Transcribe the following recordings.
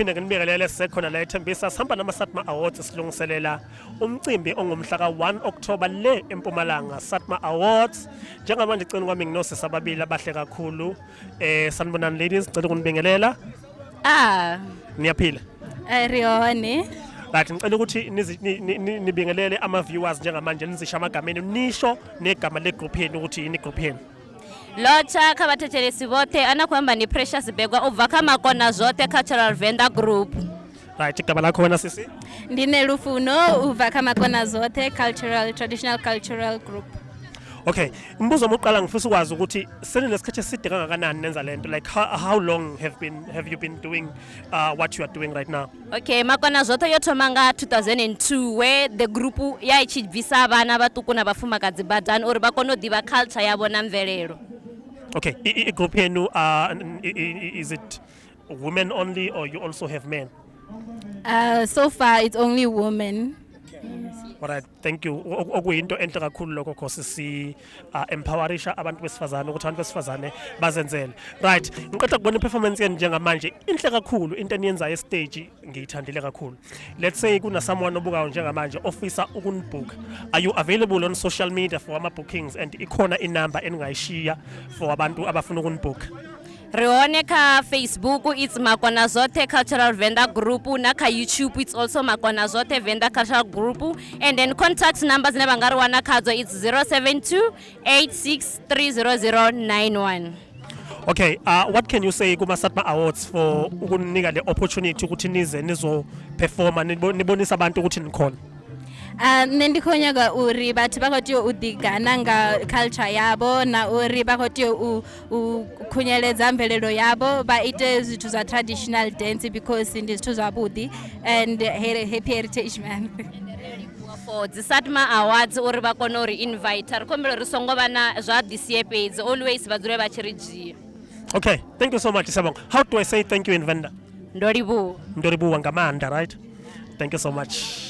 ngiphinde nginibingelele sisekhona la eTembisa sihamba nama-SATMA Awards silungiselela umcimbi ongumhla ka-1 October le eMpumalanga SATMA Awards. Njengamanje eceni kwami nginosisi ababili abahle kakhulu. Sanibonani ladies, ngicela ukunibingelela. Niyaphila? Rione. Right, ngicela ukuthi nibingelele ama-viewers njengamanje nizisho amagama enu nisho negama le-group yenu ukuthi yini i-group yenu. Locha kabathethelesi bote anakuhamba ni Precious Begwa uvaka makona zote cultural vendor group. Right, igama lakho wena sisi? Ndine Lufuno uvaka makona zote traditional cultural group. Okay, mbuzo omuqala ngifisa ukwazi ukuthi seninesikhathi eside kangakanani nenza lento, like how long have you been doing what you are doing right now? Okay, makona zote yothoma nga 2002 where the group yayichibvisa abana batuku na bafumakadzi badani uri bakone diba culture yabo na mvelelo. Okay, i-group yenu is it women only or you also have men? So far it's only women. Alright, thank you. Okuyinto enhle kakhulu lokho because si empowerisha abantu besifazane ukuthi abantu besifazane bazenzele. Right, ngiqeda kubona i-performance yenu njengamanje inhle kakhulu into eniyenzayo e-stage ngiyithandile kakhulu. Let's say kuna someone obukayo njengamanje ofisa ukunibook. Are you available on social media for ama bookings and ikhona inamba eningayishiya for abantu abafuna ukunibook? Rione ka Facebook it's Makona Zote Cultural Vendor Group, na ka YouTube it's also Makona Zote Vendor Cultural Group, and then contact numbers nebangarwana kazo it's 072-86-30091. Okay, what can you say kuma SATMA Awards for ukunika le opportunity ukuthi nize nizo performa nibonisa abantu ukuthi nikhona? Nendikhonyaga uri bathu bakhotiyo udigana nga culture yabo na uri bakhotiyo ukhunyeleza mvelelo yabo baite zwithu za traditional dance because ndizithu zabudi and happy heritage man. For the SATMA Awards uri bakone uri invite rikombelo risongo bana zwa this year page always badure bachiriji. Okay, thank you so much Sabong. How do I say thank you in Venda? Ndoribu wangamanda, right? Thank you so much.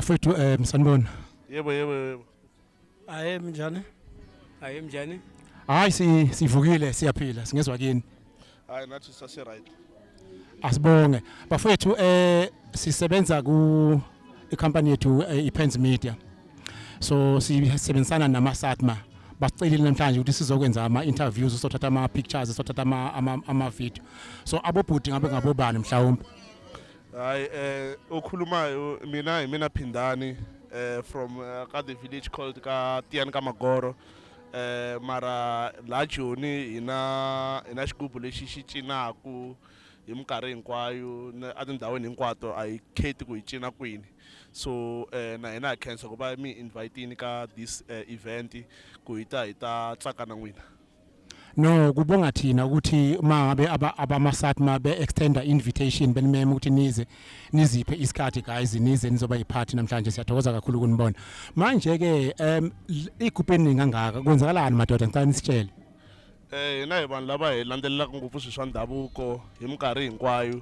bafethu sanibona. Yebo. Hayi mjani? Hayi sivukile siyaphila singezwa kini. Hayi nathi sase right. Asibonge. Bafethu sisebenza ku company yethu iPENZ Media. So sisebenzisana nama SATMA. Basicelile namhlanje ukuthi sizokwenza ama interviews, sothatha ama pictures, sothatha ama video. So abobhuti ngabe ngabobani mhlawumbe? Hayi okhulumayo mina Phindani from the village called ka Tian Kamagoro. Mara la Joni ina xigubu lexi xi cinaku hi minkarhi hinkwayo atindhawini hinkwato a hi kheti ku hi cina kwini. So na hina ha khensa ku va mi invitini ka this event ku hi ta tsaka na n'wina. No kubonga thina ukuthi mangabe abama SATMA be extenda invitation benimema ukuthi niziphe isikhathi guys nize nizoba yiphathi namhlanje siyathokoza kakhulu ukunibona. Manje ke igupeni ningangaka kwenzakalani madoda ngicela nisitshele. Hina hi vanhu lava hi landzelelaka ngopfu swilo swa ndhavuko hi minkarhi hinkwayo.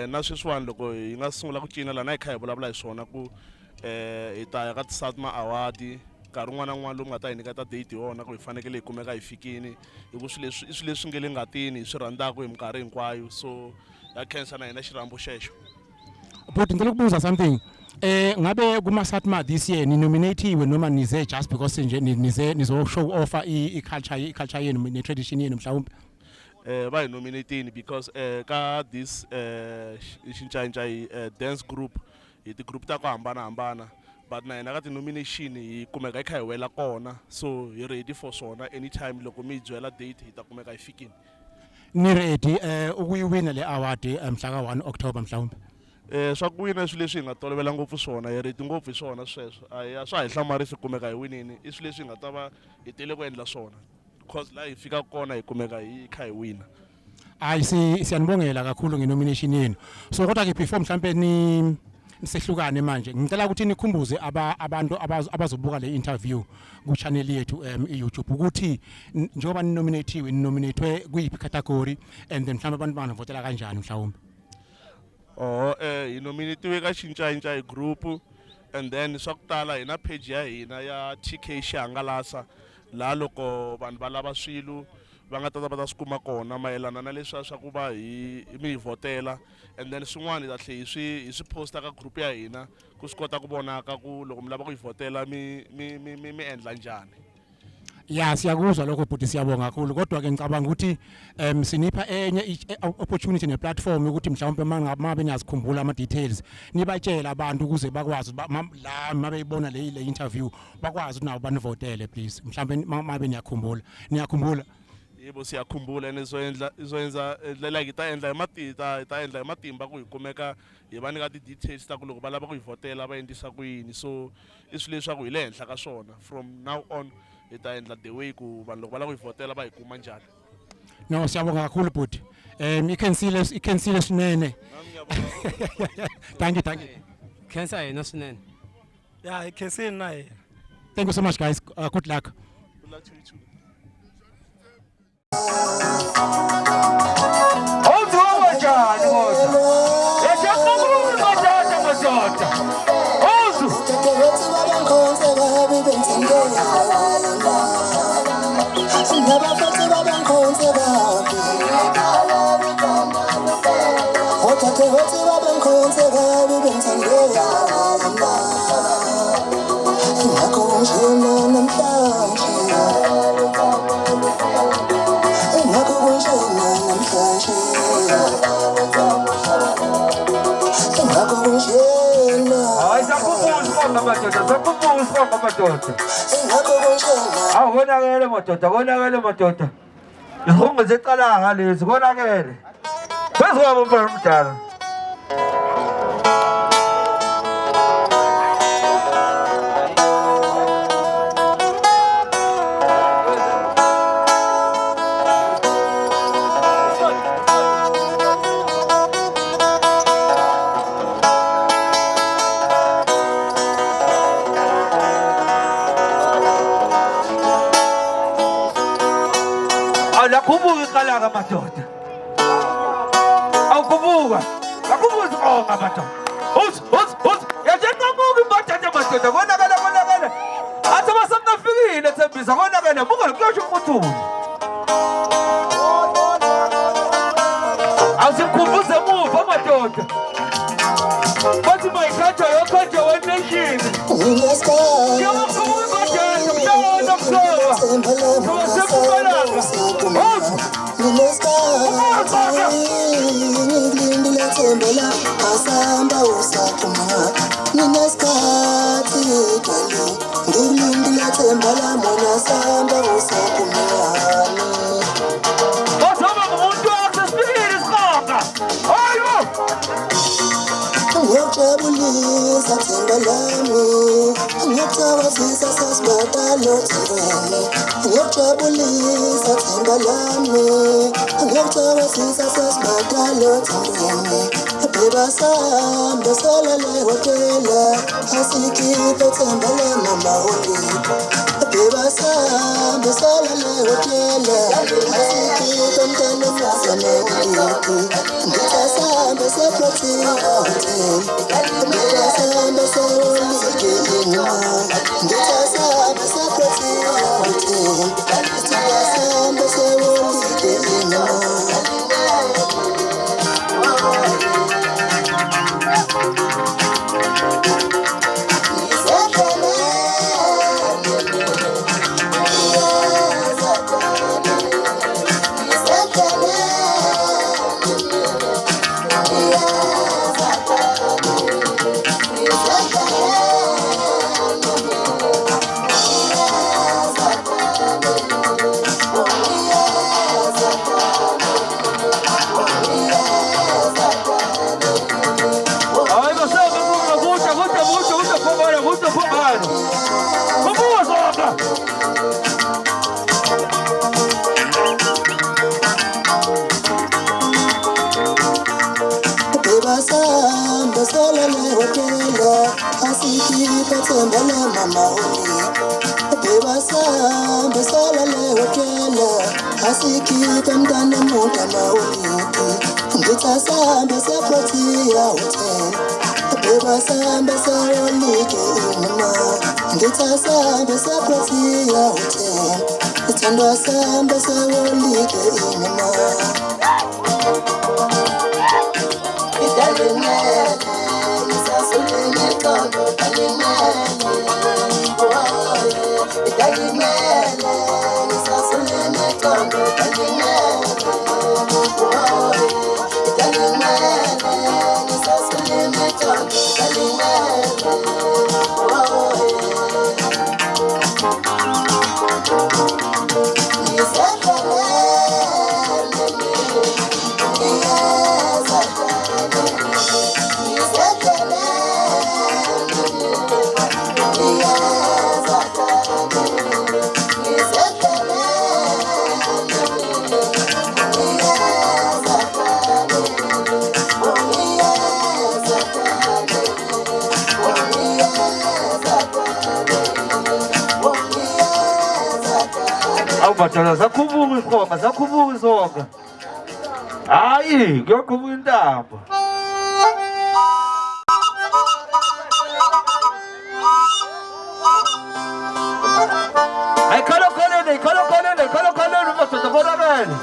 Na sweswiwani loko hi nga sungula ku cina lana hi kha hi vulavula hi swona ku hi ta ya ka SATMA award nkarhi wun'wana na wun'wana lowu nga ta hi nyiketa date yona ku hi fanekele hi kumeka hi fikini hi ku swilo leswi nge le ngatini hi swi rhandzaka hi minkarhi hinkwayo so ya khensa na hina xirhambo xexo. But ngicela ukubuza something. Ngabe kuma SATMA this year ni nominatiwe noma nize just because nje nizo show offer I culture yenu ne tradition yenu mhlawumbe? Ba hi nominating because ka this xincanca dance group hi ti group ta ku hambanahambana but na hina ka ti nomination hi kumeka hi kha hi wela kona so hi ready for swona anytime loko mi byela date hi ta kumeka hi fikini. Ni ready ukuyiwina le award mhla ka 1 October mhlawumbe? Swa ku wina swilo leswi hi nga tolovela ngopfu swona hi ready ngopfu hi swona sweswo a swa hi hlamarisi kumeka hi winini I swilo leswi hi nga ta va hi tele ku endla swona because la hi fika kona hi kumeka hi kha hi wina. Hayi siyanibongela kakhulu ngenomination yenu. So kodwa ke before mhlambe nisehlukane manje ngicela ukuthi nikhumbuze abantu abazobuka le interview ku channel yethu YouTube ukuthi njengoba nominatwe kuyiphi category and then mhlambe abantu bangavotela kanjani mhlawumbe. Hi nominatiwe ka xincanca group and then swa ku tala hina page ya hina ya TK Xihangalasa la loko vanhu va lava swilo va nga ta va ta swi kuma kona mayelana na leswi swa ku va hi mi votela and then swin'wana hi ta tlhe hi swi posta ka group ya hina ku swi kota ku vonaka ku loko mi lava ku hi votela mi endla njani. Ya siyakuzwa lokho bhuti siyabonga kakhulu kodwa ke ngicabanga ukuthi sinipha enye opportunity ne platform ukuthi mhlawumbe mangabe niyazikhumbula ama details nibatshela abantu ukuze bakwazi la mabeyibona le interview bakwazi nabo banivotele please mhlawumbe mabe niyakhumbula Yebo siyakhumbula izoyenza like ta endla hi matimba ku hi kumeka hi va nyika ti details ta ku loko va lava ku hi votela va endlisa ku yini so I swilo leswaku hi le henhla ka swona from now on hi ta endla the way ku vanhu loko va lava ku hi votela va hi kuma njhani. No siyabonga kakhulu bhuti. You can see swinene. Thank you. Khensa yena swinene. Yeah, I can see naye. Thank you so much guys. Good luck. Good luck to you too. Konakele madoda. Izongo zeqala ngalezi konakele. Phezu kwabo mfana mdala. Kubuka kalaga madoda. Au kubuka. Kubuka madoda. yajengamuki mbathatha madoda konakala athi basamnafikile Tembisa konakala muka kuyosho umuthuli asikhumbuze muva madoda bathi my culture your culture one nation asamba usaphuma ninesikhathi kali ngilindile themba lami asamba usaphuma basaba ngumuntu wasesifike isikhonga hayo ngiyajabulisa themba lami ngiyathokozisa sasibadalo thembeni ngiyajabulisa themba lami ngiyathokozisa sasibadalo thembeni bebasamba salale hotela asikhiphe themba lami amaholi bebasamba salale hotela asikhiphe mntana mzameliki ngiyasamba seprotia hotel ngiyasamba sewolike ngiyasamba seprotia hotel ngiyasamba sewolike bebasamba salale hotela asikhiphe themba lami amaholi bebasamba salale hotela asikhiphe mntana muntu amaholi ngithasamba seprotia hotel bebasamba sewolike inima ngithasamba seprotia hotel ithandwa samba sewolike inima Batala zakhuphuka isikhonga zakhuphuka isonga hayi kuyoqhubula intambo ayikhalokhaleni madoda bonakele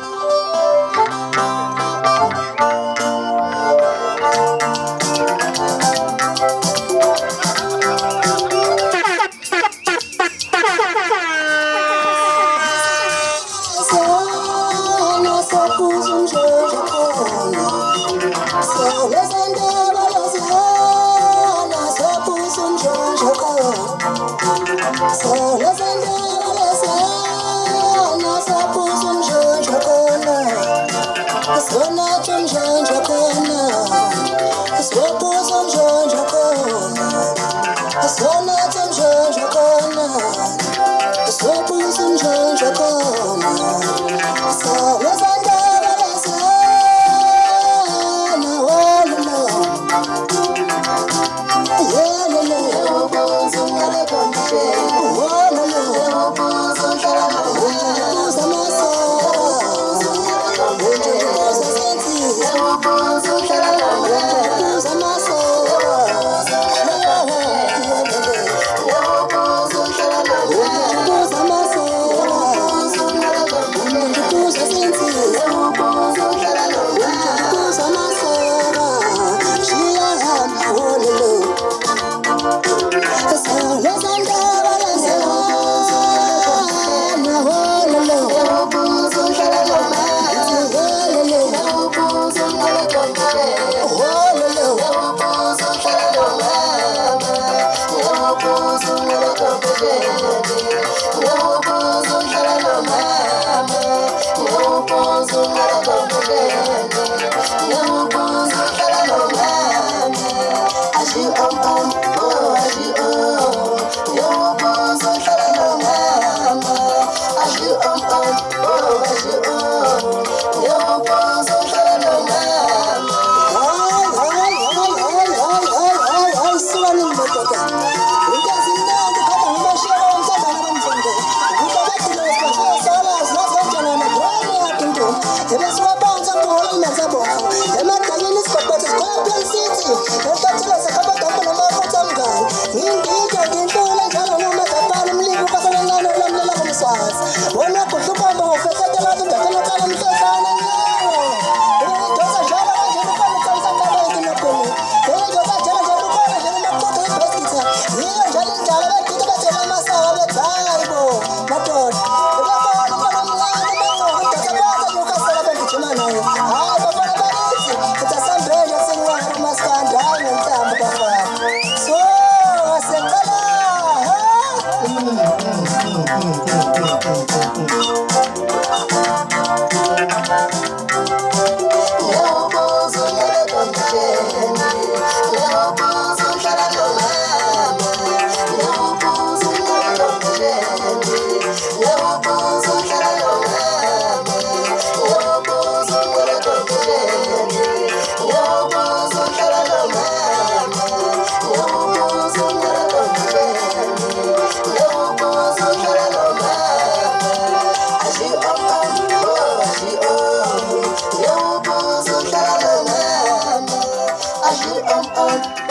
on.